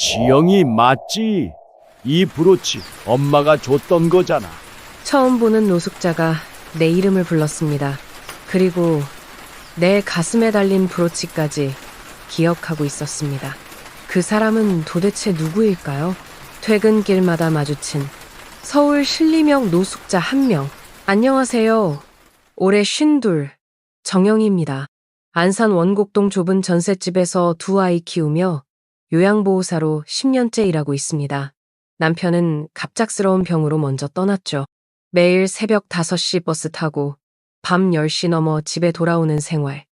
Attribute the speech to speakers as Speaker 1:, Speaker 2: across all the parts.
Speaker 1: 지영이 맞지? 이 브로치 엄마가 줬던 거잖아.
Speaker 2: 처음 보는 노숙자가 내 이름을 불렀습니다. 그리고 내 가슴에 달린 브로치까지 기억하고 있었습니다. 그 사람은 도대체 누구일까요? 퇴근길마다 마주친 서울 신림역 노숙자 한 명. 안녕하세요. 올해 52, 정영희입니다. 안산 원곡동 좁은 전셋집에서 두 아이 키우며 요양보호사로 10년째 일하고 있습니다. 남편은 갑작스러운 병으로 먼저 떠났죠. 매일 새벽 5시 버스 타고 밤 10시 넘어 집에 돌아오는 생활.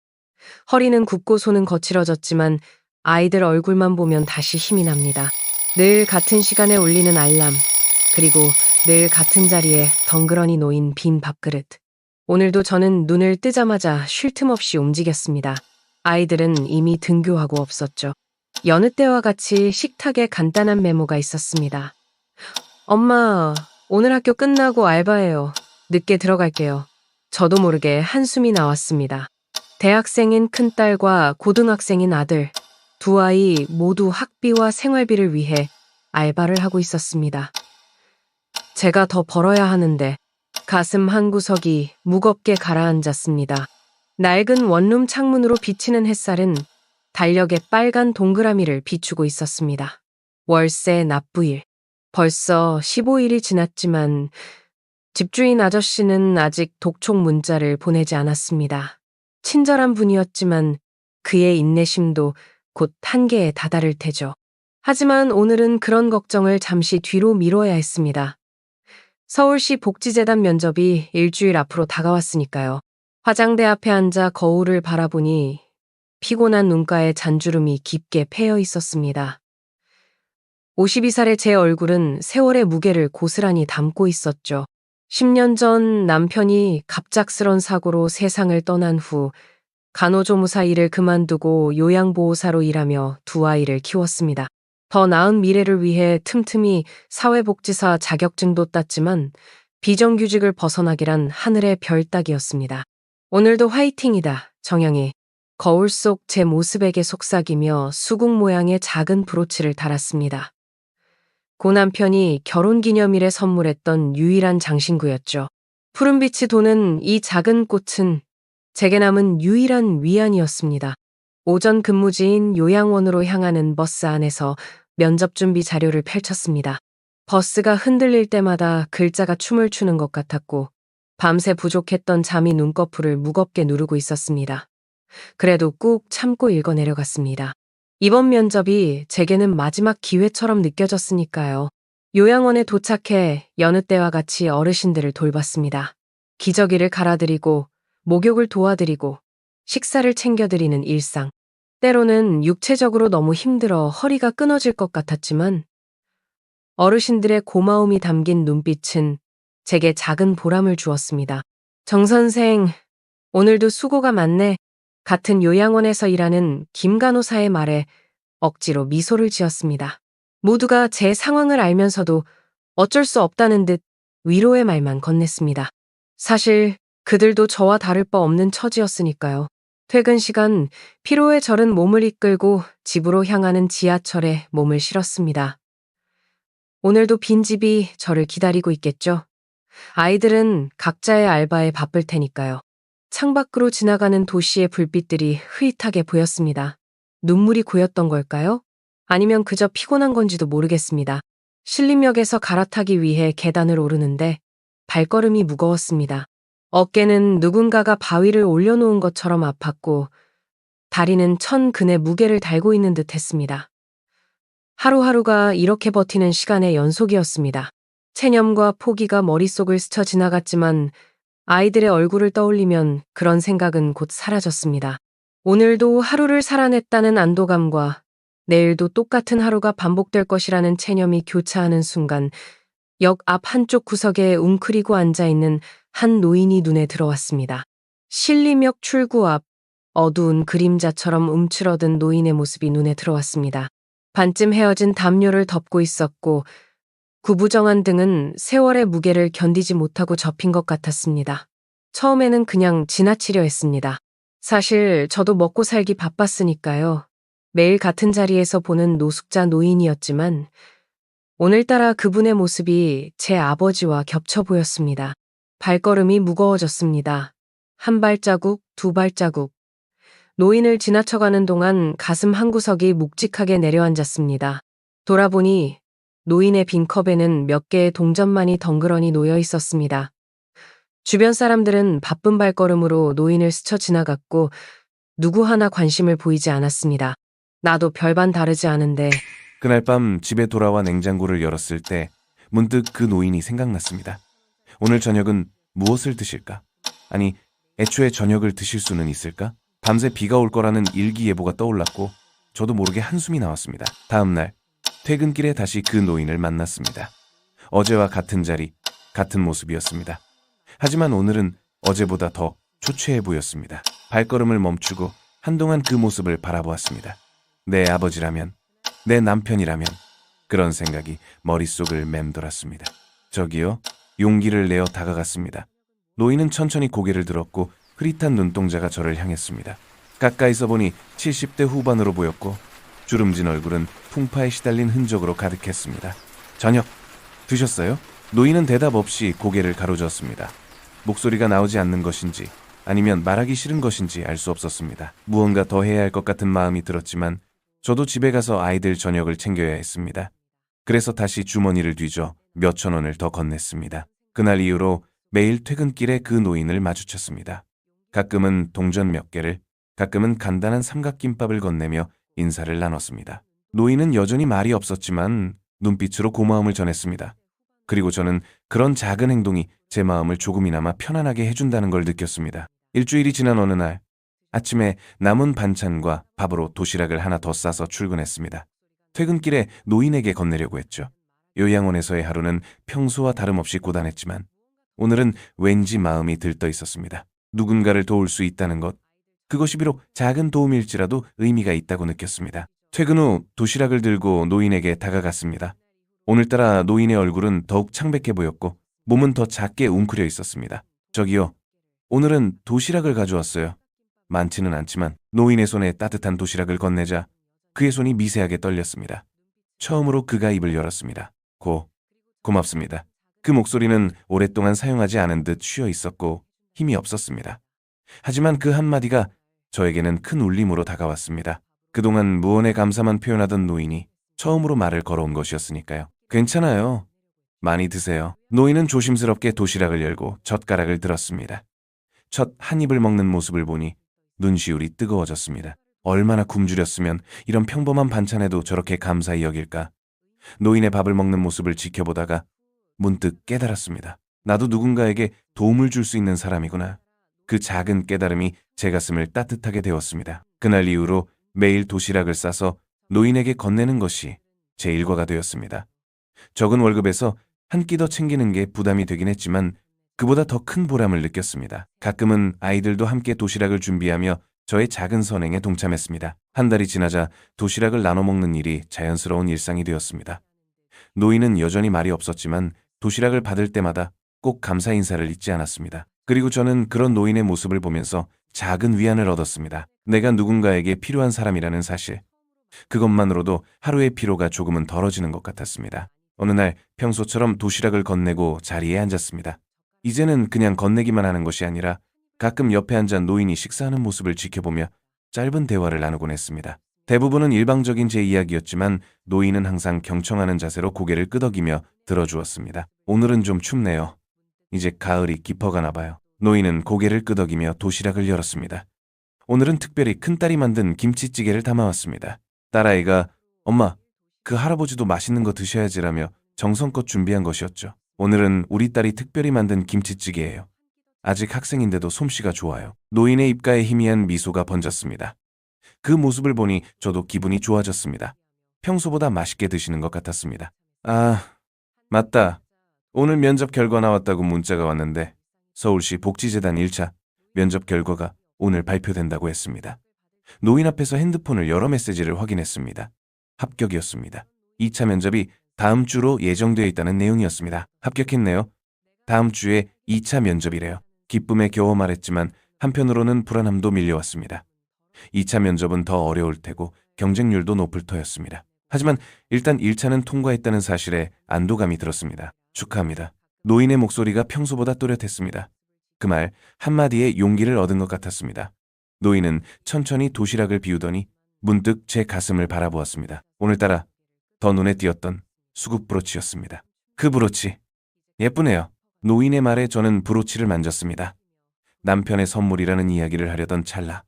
Speaker 2: 허리는 굽고 손은 거칠어졌지만 아이들 얼굴만 보면 다시 힘이 납니다. 늘 같은 시간에 울리는 알람, 그리고 늘 같은 자리에 덩그러니 놓인 빈 밥그릇. 오늘도 저는 눈을 뜨자마자 쉴 틈 없이 움직였습니다. 아이들은 이미 등교하고 없었죠. 여느 때와 같이 식탁에 간단한 메모가 있었습니다. 엄마, 오늘 학교 끝나고 알바해요. 늦게 들어갈게요. 저도 모르게 한숨이 나왔습니다. 대학생인 큰딸과 고등학생인 아들, 두 아이 모두 학비와 생활비를 위해 알바를 하고 있었습니다. 제가 더 벌어야 하는데 가슴 한구석이 무겁게 가라앉았습니다. 낡은 원룸 창문으로 비치는 햇살은 달력에 빨간 동그라미를 비추고 있었습니다. 월세 납부일. 벌써 15일이 지났지만 집주인 아저씨는 아직 독촉 문자를 보내지 않았습니다. 친절한 분이었지만 그의 인내심도 곧 한계에 다다를 테죠. 하지만 오늘은 그런 걱정을 잠시 뒤로 미뤄야 했습니다. 서울시 복지재단 면접이 일주일 앞으로 다가왔으니까요. 화장대 앞에 앉아 거울을 바라보니 피곤한 눈가에 잔주름이 깊게 패여 있었습니다. 52살의 제 얼굴은 세월의 무게를 고스란히 담고 있었죠. 10년 전 남편이 갑작스런 사고로 세상을 떠난 후 간호조무사 일을 그만두고 요양보호사로 일하며 두 아이를 키웠습니다. 더 나은 미래를 위해 틈틈이 사회복지사 자격증도 땄지만 비정규직을 벗어나기란 하늘의 별 따기였습니다. 오늘도 화이팅이다, 정영희. 거울 속 제 모습에게 속삭이며 수국 모양의 작은 브로치를 달았습니다. 고 남편이 결혼기념일에 선물했던 유일한 장신구였죠. 푸른빛이 도는 이 작은 꽃은 제게 남은 유일한 위안이었습니다. 오전 근무지인 요양원으로 향하는 버스 안에서 면접 준비 자료를 펼쳤습니다. 버스가 흔들릴 때마다 글자가 춤을 추는 것 같았고 밤새 부족했던 잠이 눈꺼풀을 무겁게 누르고 있었습니다. 그래도 꾹 참고 읽어내려갔습니다. 이번 면접이 제게는 마지막 기회처럼 느껴졌으니까요. 요양원에 도착해 여느 때와 같이 어르신들을 돌봤습니다. 기저귀를 갈아드리고 목욕을 도와드리고 식사를 챙겨드리는 일상. 때로는 육체적으로 너무 힘들어 허리가 끊어질 것 같았지만 어르신들의 고마움이 담긴 눈빛은 제게 작은 보람을 주었습니다. 정 선생, 오늘도 수고가 많네. 같은 요양원에서 일하는 김 간호사의 말에 억지로 미소를 지었습니다. 모두가 제 상황을 알면서도 어쩔 수 없다는 듯 위로의 말만 건넸습니다. 사실 그들도 저와 다를 바 없는 처지였으니까요. 퇴근 시간 피로에 절은 몸을 이끌고 집으로 향하는 지하철에 몸을 실었습니다. 오늘도 빈집이 저를 기다리고 있겠죠? 아이들은 각자의 알바에 바쁠 테니까요. 창밖으로 지나가는 도시의 불빛들이 흐릿하게 보였습니다. 눈물이 고였던 걸까요? 아니면 그저 피곤한 건지도 모르겠습니다. 신림역에서 갈아타기 위해 계단을 오르는데 발걸음이 무거웠습니다. 어깨는 누군가가 바위를 올려놓은 것처럼 아팠고 다리는 천 근의 무게를 달고 있는 듯 했습니다. 하루하루가 이렇게 버티는 시간의 연속이었습니다. 체념과 포기가 머릿속을 스쳐 지나갔지만 아이들의 얼굴을 떠올리면 그런 생각은 곧 사라졌습니다. 오늘도 하루를 살아냈다는 안도감과 내일도 똑같은 하루가 반복될 것이라는 체념이 교차하는 순간 역 앞 한쪽 구석에 웅크리고 앉아있는 한 노인이 눈에 들어왔습니다. 신림역 출구 앞 어두운 그림자처럼 움츠러든 노인의 모습이 눈에 들어왔습니다. 반쯤 헤어진 담요를 덮고 있었고 구부정한 등은 세월의 무게를 견디지 못하고 접힌 것 같았습니다. 처음에는 그냥 지나치려 했습니다. 사실 저도 먹고 살기 바빴으니까요. 매일 같은 자리에서 보는 노숙자 노인이었지만 오늘따라 그분의 모습이 제 아버지와 겹쳐 보였습니다. 발걸음이 무거워졌습니다. 한 발자국, 두 발자국. 노인을 지나쳐가는 동안 가슴 한구석이 묵직하게 내려앉았습니다. 돌아보니 노인의 빈 컵에는 몇 개의 동전만이 덩그러니 놓여 있었습니다. 주변 사람들은 바쁜 발걸음으로 노인을 스쳐 지나갔고 누구 하나 관심을 보이지 않았습니다. 나도 별반 다르지 않은데
Speaker 3: 그날 밤 집에 돌아와 냉장고를 열었을 때 문득 그 노인이 생각났습니다. 오늘 저녁은 무엇을 드실까? 아니, 애초에 저녁을 드실 수는 있을까? 밤새 비가 올 거라는 일기예보가 떠올랐고 저도 모르게 한숨이 나왔습니다. 다음 날 퇴근길에 다시 그 노인을 만났습니다. 어제와 같은 자리, 같은 모습이었습니다. 하지만 오늘은 어제보다 더 초췌해 보였습니다. 발걸음을 멈추고 한동안 그 모습을 바라보았습니다. 내 아버지라면, 내 남편이라면 그런 생각이 머릿속을 맴돌았습니다. 저기요, 용기를 내어 다가갔습니다. 노인은 천천히 고개를 들었고 흐릿한 눈동자가 저를 향했습니다. 가까이서 보니 70대 후반으로 보였고 주름진 얼굴은 풍파에 시달린 흔적으로 가득했습니다. 저녁 드셨어요? 노인은 대답 없이 고개를 가로저었습니다. 목소리가 나오지 않는 것인지 아니면 말하기 싫은 것인지 알 수 없었습니다. 무언가 더 해야 할 것 같은 마음이 들었지만 저도 집에 가서 아이들 저녁을 챙겨야 했습니다. 그래서 다시 주머니를 뒤져 몇천 원을 더 건넸습니다. 그날 이후로 매일 퇴근길에 그 노인을 마주쳤습니다. 가끔은 동전 몇 개를, 가끔은 간단한 삼각김밥을 건네며 인사를 나눴습니다. 노인은 여전히 말이 없었지만 눈빛으로 고마움을 전했습니다. 그리고 저는 그런 작은 행동이 제 마음을 조금이나마 편안하게 해준다는 걸 느꼈습니다. 일주일이 지난 어느 날 아침에 남은 반찬과 밥으로 도시락을 하나 더 싸서 출근했습니다. 퇴근길에 노인에게 건네려고 했죠. 요양원에서의 하루는 평소와 다름없이 고단했지만 오늘은 왠지 마음이 들떠 있었습니다. 누군가를 도울 수 있다는 것, 그것이 비록 작은 도움일지라도 의미가 있다고 느꼈습니다. 퇴근 후 도시락을 들고 노인에게 다가갔습니다. 오늘따라 노인의 얼굴은 더욱 창백해 보였고 몸은 더 작게 웅크려 있었습니다. 저기요, 오늘은 도시락을 가져왔어요. 많지는 않지만 노인의 손에 따뜻한 도시락을 건네자 그의 손이 미세하게 떨렸습니다. 처음으로 그가 입을 열었습니다. 고맙습니다. 그 목소리는 오랫동안 사용하지 않은 듯 쉬어 있었고 힘이 없었습니다. 하지만 그 한마디가 저에게는 큰 울림으로 다가왔습니다. 그동안 무언에 감사만 표현하던 노인이 처음으로 말을 걸어온 것이었으니까요. 괜찮아요. 많이 드세요. 노인은 조심스럽게 도시락을 열고 젓가락을 들었습니다. 첫 한 입을 먹는 모습을 보니 눈시울이 뜨거워졌습니다. 얼마나 굶주렸으면 이런 평범한 반찬에도 저렇게 감사히 여길까. 노인의 밥을 먹는 모습을 지켜보다가 문득 깨달았습니다. 나도 누군가에게 도움을 줄 수 있는 사람이구나. 그 작은 깨달음이 제 가슴을 따뜻하게 데웠습니다. 그날 이후로 매일 도시락을 싸서 노인에게 건네는 것이 제 일과가 되었습니다. 적은 월급에서 한 끼 더 챙기는 게 부담이 되긴 했지만 그보다 더 큰 보람을 느꼈습니다. 가끔은 아이들도 함께 도시락을 준비하며 저의 작은 선행에 동참했습니다. 한 달이 지나자 도시락을 나눠 먹는 일이 자연스러운 일상이 되었습니다. 노인은 여전히 말이 없었지만 도시락을 받을 때마다 꼭 감사 인사를 잊지 않았습니다. 그리고 저는 그런 노인의 모습을 보면서 작은 위안을 얻었습니다. 내가 누군가에게 필요한 사람이라는 사실. 그것만으로도 하루의 피로가 조금은 덜어지는 것 같았습니다. 어느 날 평소처럼 도시락을 건네고 자리에 앉았습니다. 이제는 그냥 건네기만 하는 것이 아니라 가끔 옆에 앉아 노인이 식사하는 모습을 지켜보며 짧은 대화를 나누곤 했습니다. 대부분은 일방적인 제 이야기였지만 노인은 항상 경청하는 자세로 고개를 끄덕이며 들어주었습니다. 오늘은 좀 춥네요. 이제 가을이 깊어가나 봐요. 노인은 고개를 끄덕이며 도시락을 열었습니다. 오늘은 특별히 큰딸이 만든 김치찌개를 담아왔습니다. 딸아이가 엄마, 그 할아버지도 맛있는 거 드셔야지라며 정성껏 준비한 것이었죠. 오늘은 우리 딸이 특별히 만든 김치찌개예요. 아직 학생인데도 솜씨가 좋아요. 노인의 입가에 희미한 미소가 번졌습니다. 그 모습을 보니 저도 기분이 좋아졌습니다. 평소보다 맛있게 드시는 것 같았습니다. 아, 맞다. 오늘 면접 결과 나왔다고 문자가 왔는데 서울시 복지재단 1차 면접 결과가 오늘 발표된다고 했습니다. 노인 앞에서 핸드폰을 열어 메시지를 확인했습니다. 합격이었습니다. 2차 면접이 다음 주로 예정되어 있다는 내용이었습니다. 합격했네요. 다음 주에 2차 면접이래요. 기쁨에 겨워 말했지만 한편으로는 불안함도 밀려왔습니다. 2차 면접은 더 어려울 테고 경쟁률도 높을 터였습니다. 하지만 일단 1차는 통과했다는 사실에 안도감이 들었습니다. 축하합니다. 노인의 목소리가 평소보다 또렷했습니다. 그 말 한마디에 용기를 얻은 것 같았습니다. 노인은 천천히 도시락을 비우더니 문득 제 가슴을 바라보았습니다. 오늘따라 더 눈에 띄었던 수국 브로치였습니다. 그 브로치, 예쁘네요. 노인의 말에 저는 브로치를 만졌습니다. 남편의 선물이라는 이야기를 하려던 찰나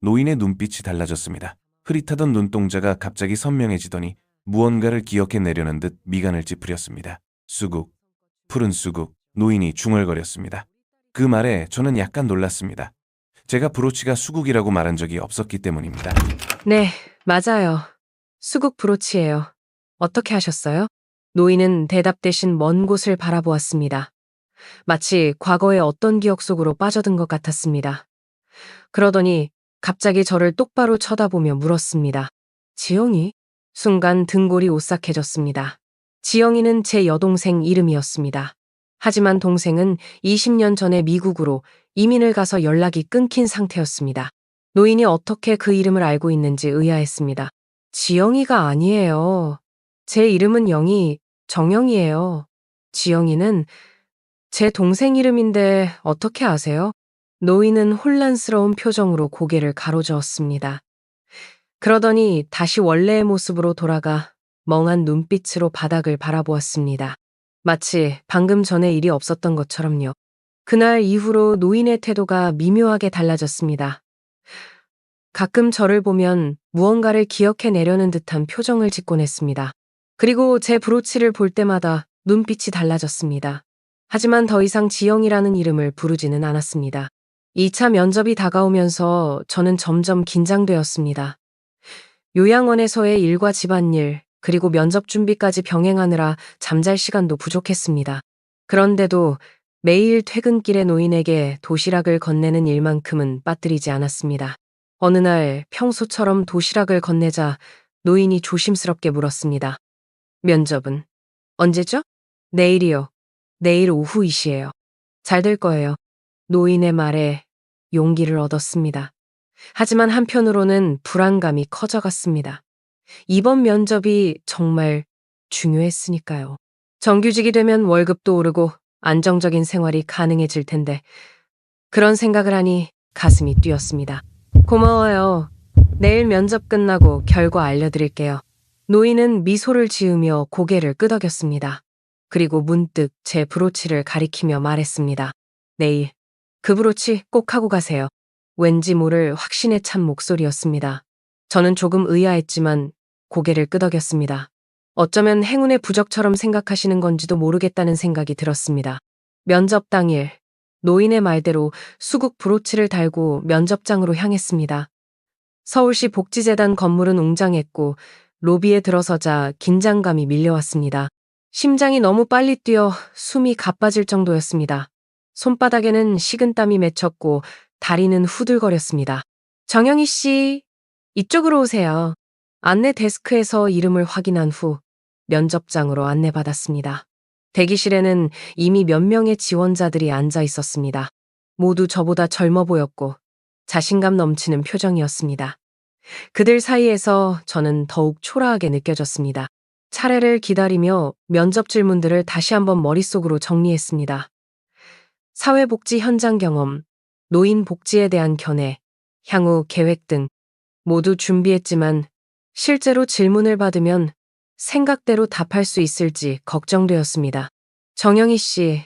Speaker 3: 노인의 눈빛이 달라졌습니다. 흐릿하던 눈동자가 갑자기 선명해지더니 무언가를 기억해내려는 듯 미간을 찌푸렸습니다. 수국, 푸른 수국, 노인이 중얼거렸습니다. 그 말에 저는 약간 놀랐습니다. 제가 브로치가 수국이라고 말한 적이 없었기 때문입니다.
Speaker 2: 네, 맞아요. 수국 브로치예요. 어떻게 하셨어요? 노인은 대답 대신 먼 곳을 바라보았습니다. 마치 과거의 어떤 기억 속으로 빠져든 것 같았습니다. 그러더니 갑자기 저를 똑바로 쳐다보며 물었습니다. 지영이? 순간 등골이 오싹해졌습니다. 지영이는 제 여동생 이름이었습니다. 하지만 동생은 20년 전에 미국으로 이민을 가서 연락이 끊긴 상태였습니다. 노인이 어떻게 그 이름을 알고 있는지 의아했습니다. 지영이가 아니에요. 제 이름은 영희, 정영이에요. 지영이는 제 동생 이름인데 어떻게 아세요? 노인은 혼란스러운 표정으로 고개를 가로저었습니다. 그러더니 다시 원래의 모습으로 돌아가 멍한 눈빛으로 바닥을 바라보았습니다. 마치 방금 전에 일이 없었던 것처럼요. 그날 이후로 노인의 태도가 미묘하게 달라졌습니다. 가끔 저를 보면 무언가를 기억해내려는 듯한 표정을 짓곤 했습니다. 그리고 제 브로치를 볼 때마다 눈빛이 달라졌습니다. 하지만 더 이상 지영이라는 이름을 부르지는 않았습니다. 2차 면접이 다가오면서 저는 점점 긴장되었습니다. 요양원에서의 일과 집안일, 그리고 면접 준비까지 병행하느라 잠잘 시간도 부족했습니다. 그런데도 매일 퇴근길에 노인에게 도시락을 건네는 일만큼은 빠뜨리지 않았습니다. 어느 날 평소처럼 도시락을 건네자 노인이 조심스럽게 물었습니다. 면접은 언제죠? 내일이요. 내일 오후 2시예요. 잘 될 거예요. 노인의 말에 용기를 얻었습니다. 하지만 한편으로는 불안감이 커져갔습니다. 이번 면접이 정말 중요했으니까요. 정규직이 되면 월급도 오르고 안정적인 생활이 가능해질 텐데 그런 생각을 하니 가슴이 뛰었습니다. 고마워요. 내일 면접 끝나고 결과 알려드릴게요. 노인은 미소를 지으며 고개를 끄덕였습니다. 그리고 문득 제 브로치를 가리키며 말했습니다. 내일 그 브로치 꼭 하고 가세요. 왠지 모를 확신에 찬 목소리였습니다. 저는 조금 의아했지만 고개를 끄덕였습니다. 어쩌면 행운의 부적처럼 생각하시는 건지도 모르겠다는 생각이 들었습니다. 면접 당일, 노인의 말대로 수국 브로치를 달고 면접장으로 향했습니다. 서울시 복지재단 건물은 웅장했고 로비에 들어서자 긴장감이 밀려왔습니다. 심장이 너무 빨리 뛰어 숨이 가빠질 정도였습니다. 손바닥에는 식은땀이 맺혔고 다리는 후들거렸습니다. 정영희 씨, 이쪽으로 오세요. 안내 데스크에서 이름을 확인한 후 면접장으로 안내받았습니다. 대기실에는 이미 몇 명의 지원자들이 앉아 있었습니다. 모두 저보다 젊어 보였고 자신감 넘치는 표정이었습니다. 그들 사이에서 저는 더욱 초라하게 느껴졌습니다. 차례를 기다리며 면접 질문들을 다시 한번 머릿속으로 정리했습니다. 사회복지 현장 경험, 노인 복지에 대한 견해, 향후 계획 등 모두 준비했지만 실제로 질문을 받으면 생각대로 답할 수 있을지 걱정되었습니다. 정영희 씨,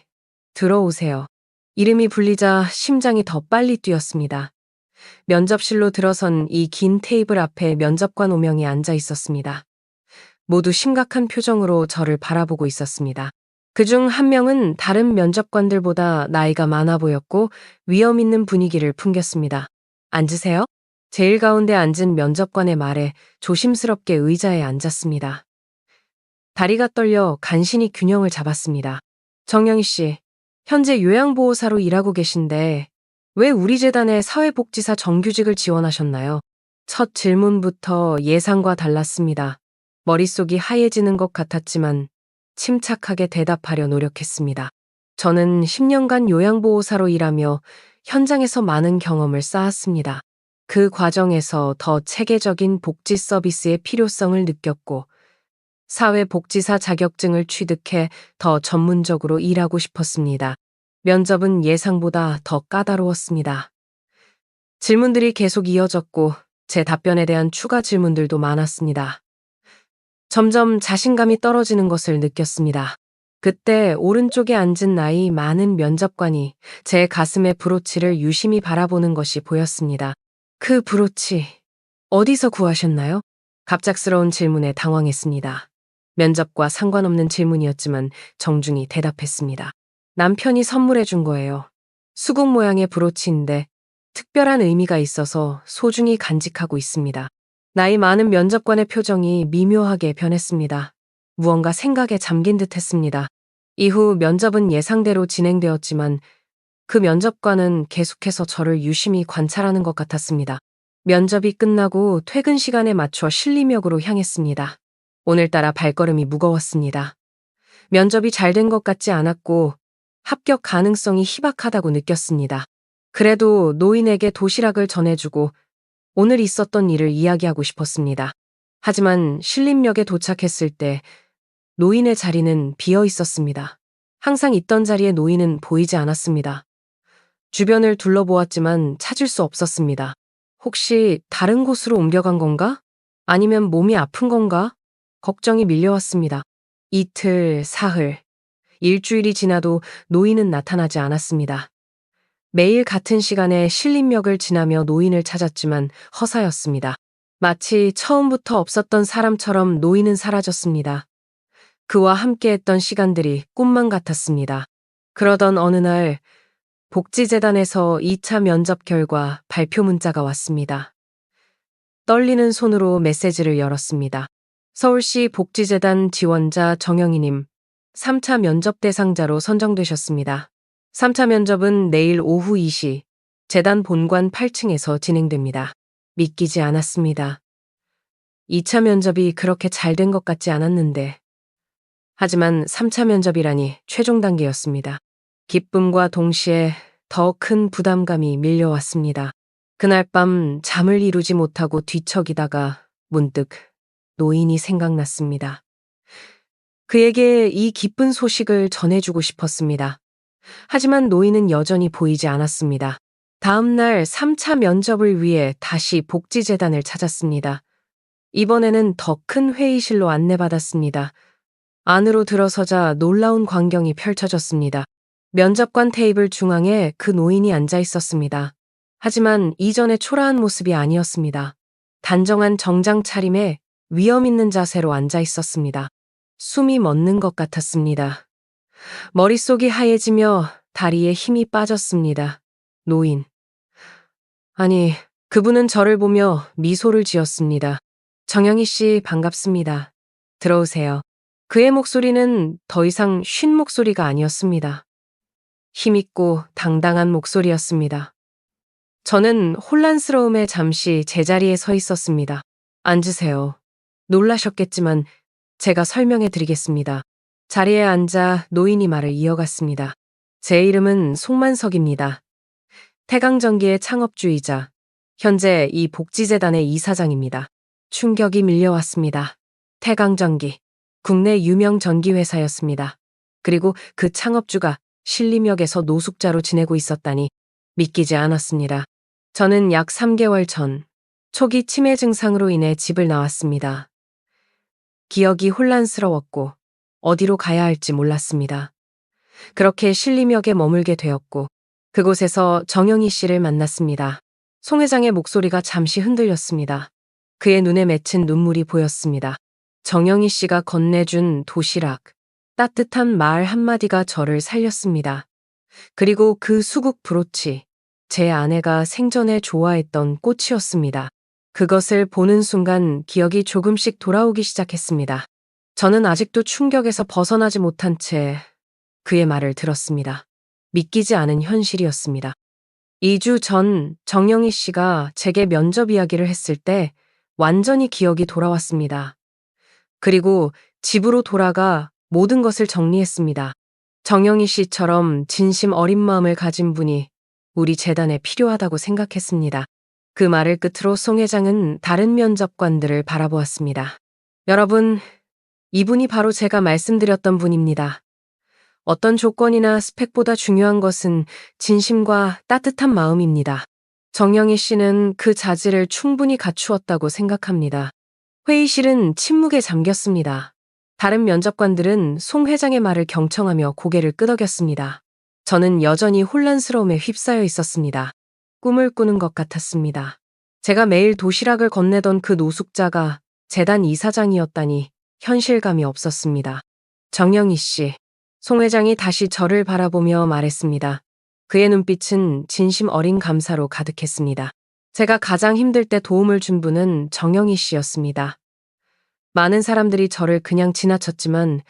Speaker 2: 들어오세요. 이름이 불리자 심장이 더 빨리 뛰었습니다. 면접실로 들어선 이 긴 테이블 앞에 면접관 5명이 앉아 있었습니다. 모두 심각한 표정으로 저를 바라보고 있었습니다. 그중 한 명은 다른 면접관들보다 나이가 많아 보였고 위험 있는 분위기를 풍겼습니다. 앉으세요. 제일 가운데 앉은 면접관의 말에 조심스럽게 의자에 앉았습니다. 다리가 떨려 간신히 균형을 잡았습니다. 정영희 씨, 현재 요양보호사로 일하고 계신데 왜 우리 재단의 사회복지사 정규직을 지원하셨나요? 첫 질문부터 예상과 달랐습니다. 머릿속이 하얘지는 것 같았지만 침착하게 대답하려 노력했습니다. 저는 10년간 요양보호사로 일하며 현장에서 많은 경험을 쌓았습니다. 그 과정에서 더 체계적인 복지 서비스의 필요성을 느꼈고, 사회복지사 자격증을 취득해 더 전문적으로 일하고 싶었습니다. 면접은 예상보다 더 까다로웠습니다. 질문들이 계속 이어졌고, 제 답변에 대한 추가 질문들도 많았습니다. 점점 자신감이 떨어지는 것을 느꼈습니다. 그때 오른쪽에 앉은 나이 많은 면접관이 제 가슴의 브로치를 유심히 바라보는 것이 보였습니다. 그 브로치, 어디서 구하셨나요? 갑작스러운 질문에 당황했습니다. 면접과 상관없는 질문이었지만 정중히 대답했습니다. 남편이 선물해 준 거예요. 수국 모양의 브로치인데 특별한 의미가 있어서 소중히 간직하고 있습니다. 나이 많은 면접관의 표정이 미묘하게 변했습니다. 무언가 생각에 잠긴 듯 했습니다. 이후 면접은 예상대로 진행되었지만 그 면접관은 계속해서 저를 유심히 관찰하는 것 같았습니다. 면접이 끝나고 퇴근 시간에 맞춰 신림역으로 향했습니다. 오늘따라 발걸음이 무거웠습니다. 면접이 잘 된 것 같지 않았고 합격 가능성이 희박하다고 느꼈습니다. 그래도 노인에게 도시락을 전해주고 오늘 있었던 일을 이야기하고 싶었습니다. 하지만 신림역에 도착했을 때 노인의 자리는 비어 있었습니다. 항상 있던 자리에 노인은 보이지 않았습니다. 주변을 둘러보았지만 찾을 수 없었습니다. 혹시 다른 곳으로 옮겨간 건가? 아니면 몸이 아픈 건가? 걱정이 밀려왔습니다. 이틀, 사흘, 일주일이 지나도 노인은 나타나지 않았습니다. 매일 같은 시간에 신림역을 지나며 노인을 찾았지만 허사였습니다. 마치 처음부터 없었던 사람처럼 노인은 사라졌습니다. 그와 함께했던 시간들이 꿈만 같았습니다. 그러던 어느 날 복지재단에서 2차 면접 결과 발표 문자가 왔습니다. 떨리는 손으로 메시지를 열었습니다. 서울시 복지재단 지원자 정영희님, 3차 면접 대상자로 선정되셨습니다. 3차 면접은 내일 오후 2시 재단 본관 8층에서 진행됩니다. 믿기지 않았습니다. 2차 면접이 그렇게 잘 된 것 같지 않았는데. 하지만 3차 면접이라니 최종 단계였습니다. 기쁨과 동시에 더 큰 부담감이 밀려왔습니다. 그날 밤 잠을 이루지 못하고 뒤척이다가 문득 노인이 생각났습니다. 그에게 이 기쁜 소식을 전해주고 싶었습니다. 하지만 노인은 여전히 보이지 않았습니다. 다음 날 3차 면접을 위해 다시 복지재단을 찾았습니다. 이번에는 더 큰 회의실로 안내받았습니다. 안으로 들어서자 놀라운 광경이 펼쳐졌습니다. 면접관 테이블 중앙에 그 노인이 앉아 있었습니다. 하지만 이전의 초라한 모습이 아니었습니다. 단정한 정장 차림에 위험 있는 자세로 앉아 있었습니다. 숨이 멎는 것 같았습니다. 머릿속이 하얘지며 다리에 힘이 빠졌습니다. 노인. 아니, 그분은 저를 보며 미소를 지었습니다. 정영희 씨 반갑습니다. 들어오세요. 그의 목소리는 더 이상 쉰 목소리가 아니었습니다. 힘있고 당당한 목소리였습니다. 저는 혼란스러움에 잠시 제자리에 서 있었습니다. 앉으세요. 놀라셨겠지만 제가 설명해 드리겠습니다. 자리에 앉아 노인이 말을 이어갔습니다. 제 이름은 송만석입니다. 태강전기의 창업주이자 현재 이 복지재단의 이사장입니다. 충격이 밀려왔습니다. 태강전기, 국내 유명 전기회사였습니다. 그리고 그 창업주가 신림역에서 노숙자로 지내고 있었다니 믿기지 않았습니다. 저는 약 3개월 전 초기 치매 증상으로 인해 집을 나왔습니다. 기억이 혼란스러웠고 어디로 가야 할지 몰랐습니다. 그렇게 신림역에 머물게 되었고 그곳에서 정영희 씨를 만났습니다. 송 회장의 목소리가 잠시 흔들렸습니다. 그의 눈에 맺힌 눈물이 보였습니다. 정영희 씨가 건네준 도시락, 따뜻한 말 한마디가 저를 살렸습니다. 그리고 그 수국 브로치, 제 아내가 생전에 좋아했던 꽃이었습니다. 그것을 보는 순간 기억이 조금씩 돌아오기 시작했습니다. 저는 아직도 충격에서 벗어나지 못한 채 그의 말을 들었습니다. 믿기지 않은 현실이었습니다. 2주 전 정영희 씨가 제게 면접 이야기를 했을 때 완전히 기억이 돌아왔습니다. 그리고 집으로 돌아가 모든 것을 정리했습니다. 정영희 씨처럼 진심 어린 마음을 가진 분이 우리 재단에 필요하다고 생각했습니다. 그 말을 끝으로 송 회장은 다른 면접관들을 바라보았습니다. 여러분, 이분이 바로 제가 말씀드렸던 분입니다. 어떤 조건이나 스펙보다 중요한 것은 진심과 따뜻한 마음입니다. 정영희 씨는 그 자질을 충분히 갖추었다고 생각합니다. 회의실은 침묵에 잠겼습니다. 다른 면접관들은 송 회장의 말을 경청하며 고개를 끄덕였습니다. 저는 여전히 혼란스러움에 휩싸여 있었습니다. 꿈을 꾸는 것 같았습니다. 제가 매일 도시락을 건네던 그 노숙자가 재단 이사장이었다니 현실감이 없었습니다. 정영희 씨, 송 회장이 다시 저를 바라보며 말했습니다. 그의 눈빛은 진심 어린 감사로 가득했습니다. 제가 가장 힘들 때 도움을 준 분은 정영희 씨였습니다. 많은 사람들이 저를 그냥 지나쳤지만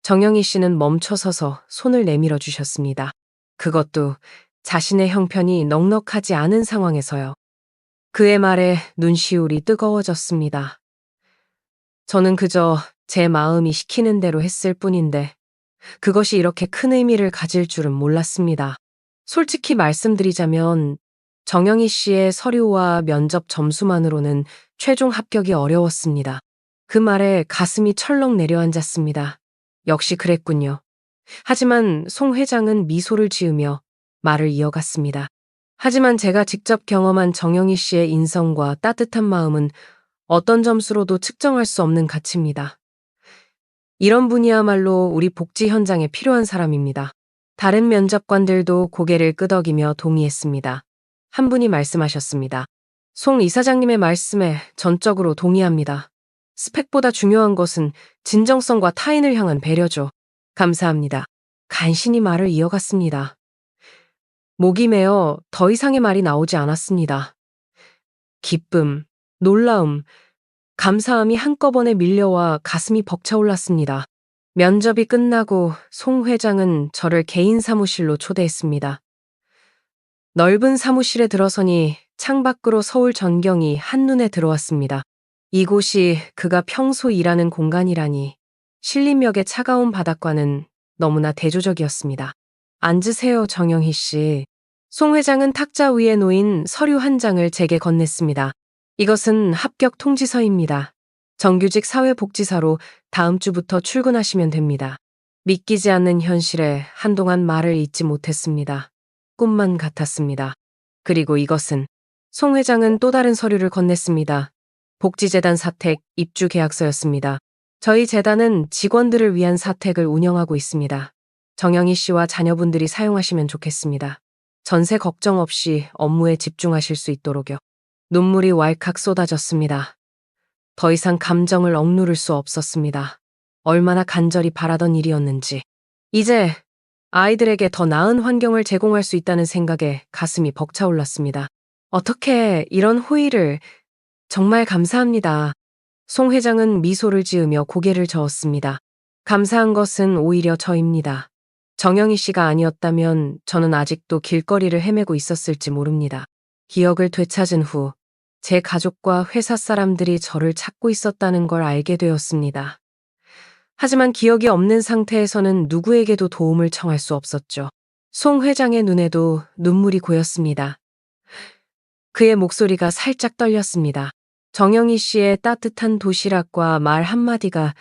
Speaker 2: 정영희 씨는 멈춰서서 손을 내밀어 주셨습니다. 그것도 자신의 형편이 넉넉하지 않은 상황에서요. 그의 말에 눈시울이 뜨거워졌습니다. 저는 그저 제 마음이 시키는 대로 했을 뿐인데 그것이 이렇게 큰 의미를 가질 줄은 몰랐습니다. 솔직히 말씀드리자면 정영희 씨의 서류와 면접 점수만으로는 최종 합격이 어려웠습니다. 그 말에 가슴이 철렁 내려앉았습니다. 역시 그랬군요. 하지만 송 회장은 미소를 지으며 말을 이어갔습니다. 하지만 제가 직접 경험한 정영희 씨의 인성과 따뜻한 마음은 어떤 점수로도 측정할 수 없는 가치입니다. 이런 분이야말로 우리 복지 현장에 필요한 사람입니다. 다른 면접관들도 고개를 끄덕이며 동의했습니다. 한 분이 말씀하셨습니다. 송 이사장님의 말씀에 전적으로 동의합니다. 스펙보다 중요한 것은 진정성과 타인을 향한 배려죠. 감사합니다. 간신히 말을 이어갔습니다. 목이 메어 더 이상의 말이 나오지 않았습니다. 기쁨, 놀라움, 감사함이 한꺼번에 밀려와 가슴이 벅차올랐습니다. 면접이 끝나고 송 회장은 저를 개인 사무실로 초대했습니다. 넓은 사무실에 들어서니 창밖으로 서울 전경이 한눈에 들어왔습니다. 이곳이 그가 평소 일하는 공간이라니 신림역의 차가운 바닥과는 너무나 대조적이었습니다. 앉으세요, 정영희 씨. 송 회장은 탁자 위에 놓인 서류 한 장을 제게 건넸습니다. 이것은 합격 통지서입니다. 정규직 사회복지사로 다음 주부터 출근하시면 됩니다. 믿기지 않는 현실에 한동안 말을 잇지 못했습니다. 꿈만 같았습니다. 그리고 이것은 송 회장은 또 다른 서류를 건넸습니다. 복지재단 사택 입주 계약서였습니다. 저희 재단은 직원들을 위한 사택을 운영하고 있습니다. 정영희 씨와 자녀분들이 사용하시면 좋겠습니다. 전세 걱정 없이 업무에 집중하실 수 있도록요. 눈물이 왈칵 쏟아졌습니다. 더 이상 감정을 억누를 수 없었습니다. 얼마나 간절히 바라던 일이었는지. 이제 아이들에게 더 나은 환경을 제공할 수 있다는 생각에 가슴이 벅차올랐습니다. 어떻게 이런 호의를... 정말 감사합니다. 송 회장은 미소를 지으며 고개를 저었습니다. 감사한 것은 오히려 저입니다. 정영희 씨가 아니었다면 저는 아직도 길거리를 헤매고 있었을지 모릅니다. 기억을 되찾은 후 제 가족과 회사 사람들이 저를 찾고 있었다는 걸 알게 되었습니다. 하지만 기억이 없는 상태에서는 누구에게도 도움을 청할 수 없었죠. 송 회장의 눈에도 눈물이 고였습니다. 그의 목소리가 살짝 떨렸습니다. 정영희 씨의 따뜻한 도시락과 말 한마디가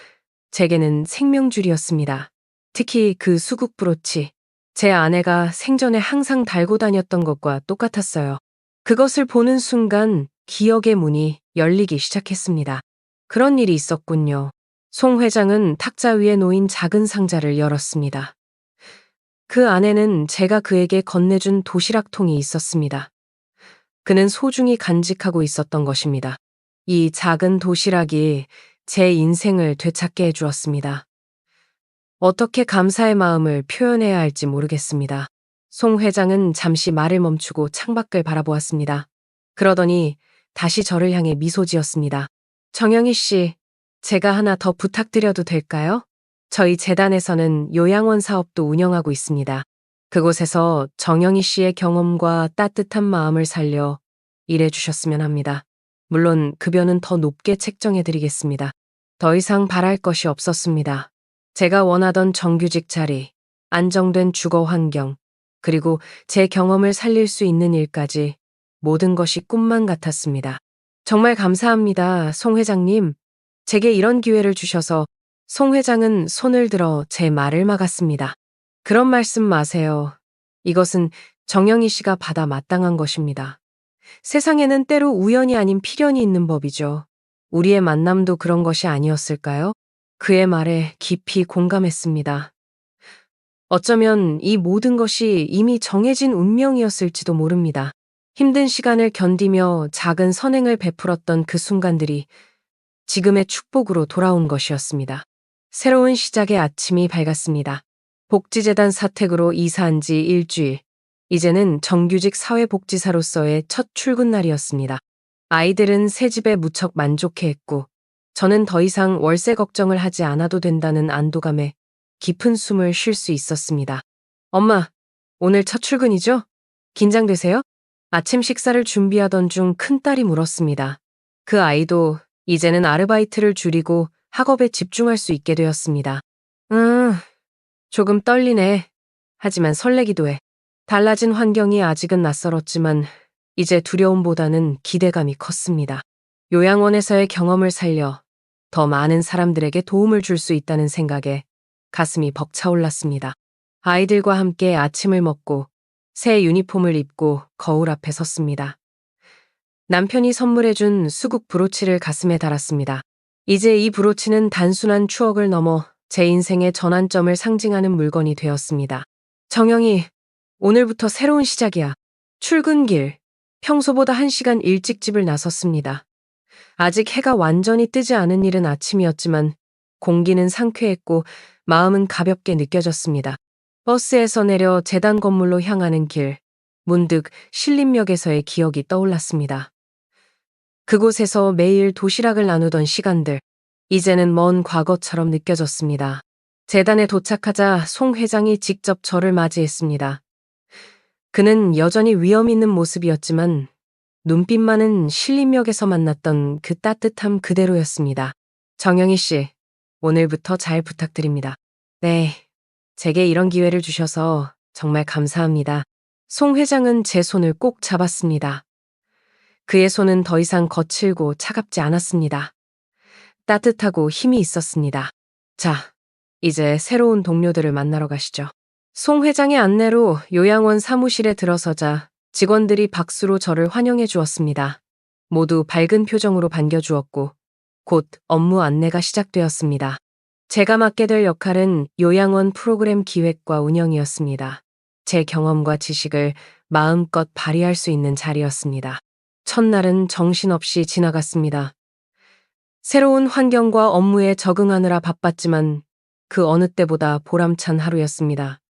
Speaker 2: 제게는 생명줄이었습니다. 특히 그 수국 브로치. 제 아내가 생전에 항상 달고 다녔던 것과 똑같았어요. 그것을 보는 순간 기억의 문이 열리기 시작했습니다. 그런 일이 있었군요. 송 회장은 탁자 위에 놓인 작은 상자를 열었습니다. 그 안에는 제가 그에게 건네준 도시락통이 있었습니다. 그는 소중히 간직하고 있었던 것입니다. 이 작은 도시락이 제 인생을 되찾게 해주었습니다. 어떻게 감사의 마음을 표현해야 할지 모르겠습니다. 송 회장은 잠시 말을 멈추고 창밖을 바라보았습니다. 그러더니 다시 저를 향해 미소 지었습니다. 정영희 씨, 제가 하나 더 부탁드려도 될까요? 저희 재단에서는 요양원 사업도 운영하고 있습니다. 그곳에서 정영희 씨의 경험과 따뜻한 마음을 살려 일해주셨으면 합니다. 물론 급여는 더 높게 책정해드리겠습니다. 더 이상 바랄 것이 없었습니다. 제가 원하던 정규직 자리, 안정된 주거 환경, 그리고 제 경험을 살릴 수 있는 일까지 모든 것이 꿈만 같았습니다. 정말 감사합니다, 송 회장님. 제게 이런 기회를 주셔서. 송 회장은 손을 들어 제 말을 막았습니다. 그런 말씀 마세요. 이것은 정영희 씨가 받아 마땅한 것입니다. 세상에는 때로 우연이 아닌 필연이 있는 법이죠. 우리의 만남도 그런 것이 아니었을까요? 그의 말에 깊이 공감했습니다. 어쩌면 이 모든 것이 이미 정해진 운명이었을지도 모릅니다. 힘든 시간을 견디며 작은 선행을 베풀었던 그 순간들이 지금의 축복으로 돌아온 것이었습니다. 새로운 시작의 아침이 밝았습니다. 복지재단 사택으로 이사한 지 일주일. 이제는 정규직 사회복지사로서의 첫 출근 날이었습니다. 아이들은 새 집에 무척 만족해했고, 저는 더 이상 월세 걱정을 하지 않아도 된다는 안도감에 깊은 숨을 쉴 수 있었습니다. 엄마, 오늘 첫 출근이죠? 긴장되세요? 아침 식사를 준비하던 중 큰딸이 물었습니다. 그 아이도 이제는 아르바이트를 줄이고 학업에 집중할 수 있게 되었습니다. 조금 떨리네. 하지만 설레기도 해. 달라진 환경이 아직은 낯설었지만 이제 두려움보다는 기대감이 컸습니다. 요양원에서의 경험을 살려 더 많은 사람들에게 도움을 줄 수 있다는 생각에 가슴이 벅차올랐습니다. 아이들과 함께 아침을 먹고 새 유니폼을 입고 거울 앞에 섰습니다. 남편이 선물해준 수국 브로치를 가슴에 달았습니다. 이제 이 브로치는 단순한 추억을 넘어 제 인생의 전환점을 상징하는 물건이 되었습니다. 정영이, 오늘부터 새로운 시작이야. 출근길. 평소보다 1시간 일찍 집을 나섰습니다. 아직 해가 완전히 뜨지 않은 이른 아침이었지만 공기는 상쾌했고 마음은 가볍게 느껴졌습니다. 버스에서 내려 재단 건물로 향하는 길. 문득 신림역에서의 기억이 떠올랐습니다. 그곳에서 매일 도시락을 나누던 시간들. 이제는 먼 과거처럼 느껴졌습니다. 재단에 도착하자 송 회장이 직접 저를 맞이했습니다. 그는 여전히 위험 있는 모습이었지만 눈빛만은 신림역에서 만났던 그 따뜻함 그대로였습니다. 정영희 씨, 오늘부터 잘 부탁드립니다. 네, 제게 이런 기회를 주셔서 정말 감사합니다. 송 회장은 제 손을 꼭 잡았습니다. 그의 손은 더 이상 거칠고 차갑지 않았습니다. 따뜻하고 힘이 있었습니다. 자, 이제 새로운 동료들을 만나러 가시죠. 송 회장의 안내로 요양원 사무실에 들어서자 직원들이 박수로 저를 환영해 주었습니다. 모두 밝은 표정으로 반겨주었고 곧 업무 안내가 시작되었습니다. 제가 맡게 될 역할은 요양원 프로그램 기획과 운영이었습니다. 제 경험과 지식을 마음껏 발휘할 수 있는 자리였습니다. 첫날은 정신없이 지나갔습니다. 새로운 환경과 업무에 적응하느라 바빴지만 그 어느 때보다 보람찬 하루였습니다.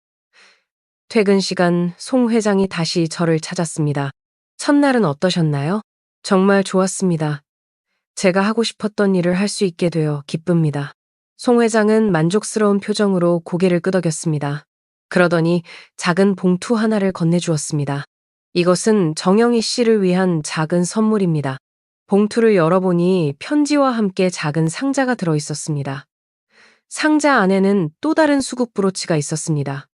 Speaker 2: 퇴근 시간 송 회장이 다시 저를 찾았습니다. 첫날은 어떠셨나요? 정말 좋았습니다. 제가 하고 싶었던 일을 할 수 있게 되어 기쁩니다. 송 회장은 만족스러운 표정으로 고개를 끄덕였습니다. 그러더니 작은 봉투 하나를 건네주었습니다. 이것은 정영희 씨를 위한 작은 선물입니다. 봉투를 열어보니 편지와 함께 작은 상자가 들어있었습니다. 상자 안에는 또 다른 수국 브로치가 있었습니다.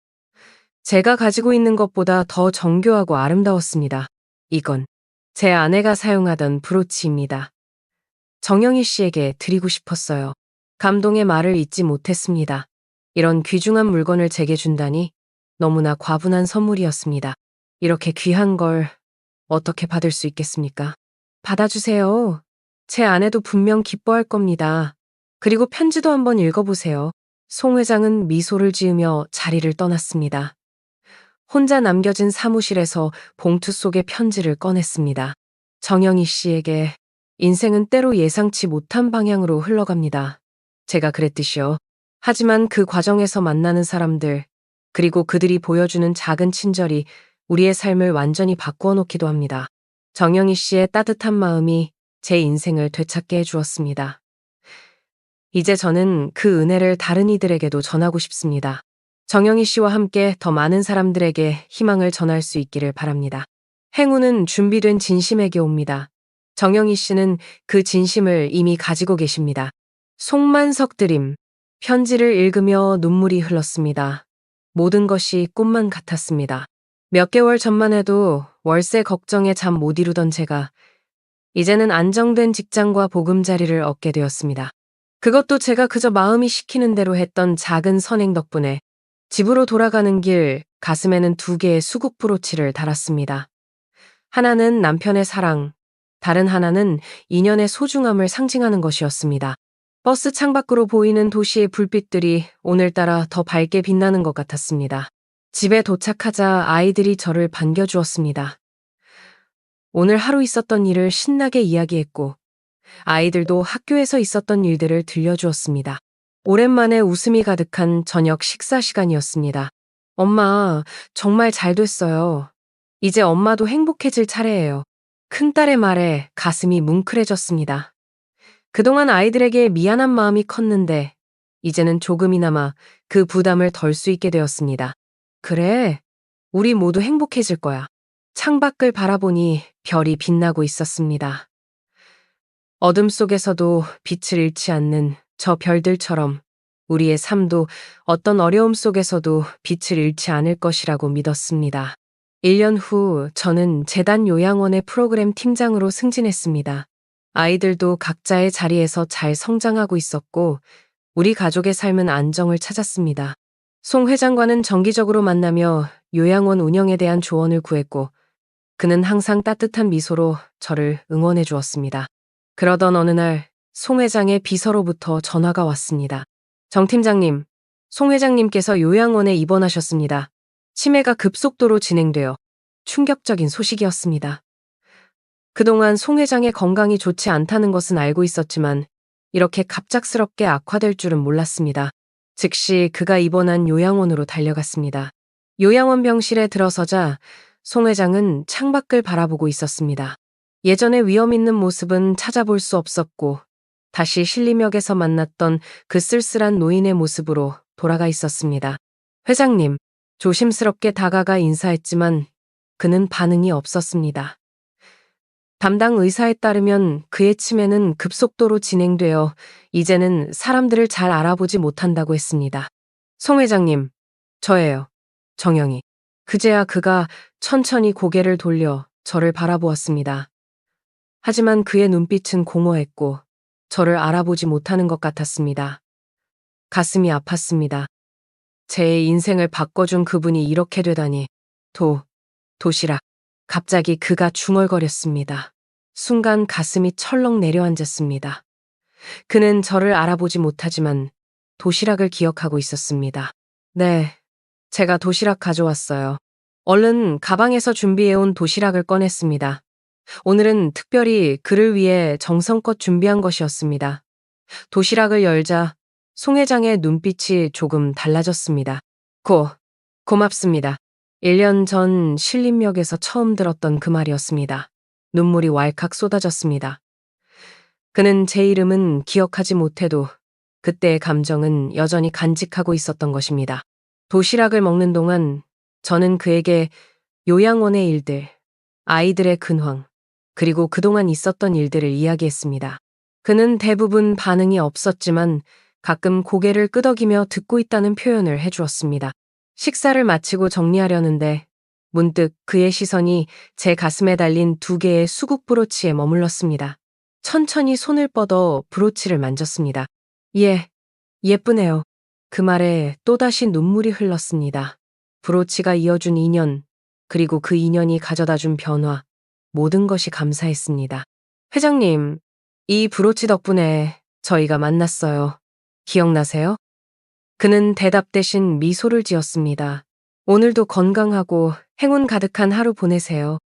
Speaker 2: 제가 가지고 있는 것보다 더 정교하고 아름다웠습니다. 이건 제 아내가 사용하던 브로치입니다. 정영희 씨에게 드리고 싶었어요. 감동의 말을 잇지 못했습니다. 이런 귀중한 물건을 제게 준다니 너무나 과분한 선물이었습니다. 이렇게 귀한 걸 어떻게 받을 수 있겠습니까? 받아주세요. 제 아내도 분명 기뻐할 겁니다. 그리고 편지도 한번 읽어보세요. 송 회장은 미소를 지으며 자리를 떠났습니다. 혼자 남겨진 사무실에서 봉투 속의 편지를 꺼냈습니다. 정영희 씨에게 인생은 때로 예상치 못한 방향으로 흘러갑니다. 제가 그랬듯이요. 하지만 그 과정에서 만나는 사람들, 그리고 그들이 보여주는 작은 친절이 우리의 삶을 완전히 바꾸어 놓기도 합니다. 정영희 씨의 따뜻한 마음이 제 인생을 되찾게 해주었습니다. 이제 저는 그 은혜를 다른 이들에게도 전하고 싶습니다. 정영희 씨와 함께 더 많은 사람들에게 희망을 전할 수 있기를 바랍니다. 행운은 준비된 진심에게 옵니다. 정영희 씨는 그 진심을 이미 가지고 계십니다. 송만석 드림. 편지를 읽으며 눈물이 흘렀습니다. 모든 것이 꿈만 같았습니다. 몇 개월 전만 해도 월세 걱정에 잠 못 이루던 제가 이제는 안정된 직장과 보금자리를 얻게 되었습니다. 그것도 제가 그저 마음이 시키는 대로 했던 작은 선행 덕분에 집으로 돌아가는 길 가슴에는 2개의 수국 브로치를 달았습니다. 하나는 남편의 사랑, 다른 하나는 인연의 소중함을 상징하는 것이었습니다. 버스 창밖으로 보이는 도시의 불빛들이 오늘따라 더 밝게 빛나는 것 같았습니다. 집에 도착하자 아이들이 저를 반겨주었습니다. 오늘 하루 있었던 일을 신나게 이야기했고 아이들도 학교에서 있었던 일들을 들려주었습니다. 오랜만에 웃음이 가득한 저녁 식사 시간이었습니다. 엄마, 정말 잘 됐어요. 이제 엄마도 행복해질 차례예요. 큰딸의 말에 가슴이 뭉클해졌습니다. 그동안 아이들에게 미안한 마음이 컸는데 이제는 조금이나마 그 부담을 덜 수 있게 되었습니다. 그래, 우리 모두 행복해질 거야. 창밖을 바라보니 별이 빛나고 있었습니다. 어둠 속에서도 빛을 잃지 않는 저 별들처럼 우리의 삶도 어떤 어려움 속에서도 빛을 잃지 않을 것이라고 믿었습니다. 1년 후 저는 재단 요양원의 프로그램 팀장으로 승진했습니다. 아이들도 각자의 자리에서 잘 성장하고 있었고 우리 가족의 삶은 안정을 찾았습니다. 송 회장과는 정기적으로 만나며 요양원 운영에 대한 조언을 구했고 그는 항상 따뜻한 미소로 저를 응원해 주었습니다. 그러던 어느 날 송 회장의 비서로부터 전화가 왔습니다. 정 팀장님, 송 회장님께서 요양원에 입원하셨습니다. 치매가 급속도로 진행되어 충격적인 소식이었습니다. 그동안 송 회장의 건강이 좋지 않다는 것은 알고 있었지만 이렇게 갑작스럽게 악화될 줄은 몰랐습니다. 즉시 그가 입원한 요양원으로 달려갔습니다. 요양원 병실에 들어서자 송 회장은 창밖을 바라보고 있었습니다. 예전에 위험 있는 모습은 찾아볼 수 없었고 다시 신림역에서 만났던 그 쓸쓸한 노인의 모습으로 돌아가 있었습니다. 회장님, 조심스럽게 다가가 인사했지만 그는 반응이 없었습니다. 담당 의사에 따르면 그의 치매는 급속도로 진행되어 이제는 사람들을 잘 알아보지 못한다고 했습니다. 송 회장님, 저예요. 정영희. 그제야 그가 천천히 고개를 돌려 저를 바라보았습니다. 하지만 그의 눈빛은 공허했고 저를 알아보지 못하는 것 같았습니다. 가슴이 아팠습니다. 제 인생을 바꿔준 그분이 이렇게 되다니. 도시락. 갑자기 그가 중얼거렸습니다. 순간 가슴이 철렁 내려앉았습니다. 그는 저를 알아보지 못하지만 도시락을 기억하고 있었습니다. 네, 제가 도시락 가져왔어요. 얼른 가방에서 준비해온 도시락을 꺼냈습니다. 오늘은 특별히 그를 위해 정성껏 준비한 것이었습니다. 도시락을 열자 송 회장의 눈빛이 조금 달라졌습니다. 고맙습니다. 1년 전 신림역에서 처음 들었던 그 말이었습니다. 눈물이 왈칵 쏟아졌습니다. 그는 제 이름은 기억하지 못해도 그때의 감정은 여전히 간직하고 있었던 것입니다. 도시락을 먹는 동안 저는 그에게 요양원의 일들, 아이들의 근황, 그리고 그동안 있었던 일들을 이야기했습니다. 그는 대부분 반응이 없었지만 가끔 고개를 끄덕이며 듣고 있다는 표현을 해주었습니다. 식사를 마치고 정리하려는데 문득 그의 시선이 제 가슴에 달린 2개의 수국 브로치에 머물렀습니다. 천천히 손을 뻗어 브로치를 만졌습니다. 예쁘네요. 그 말에 또다시 눈물이 흘렀습니다. 브로치가 이어준 인연, 그리고 그 인연이 가져다준 변화, 모든 것이 감사했습니다. 회장님, 이 브로치 덕분에 저희가 만났어요. 기억나세요? 그는 대답 대신 미소를 지었습니다. 오늘도 건강하고 행운 가득한 하루 보내세요.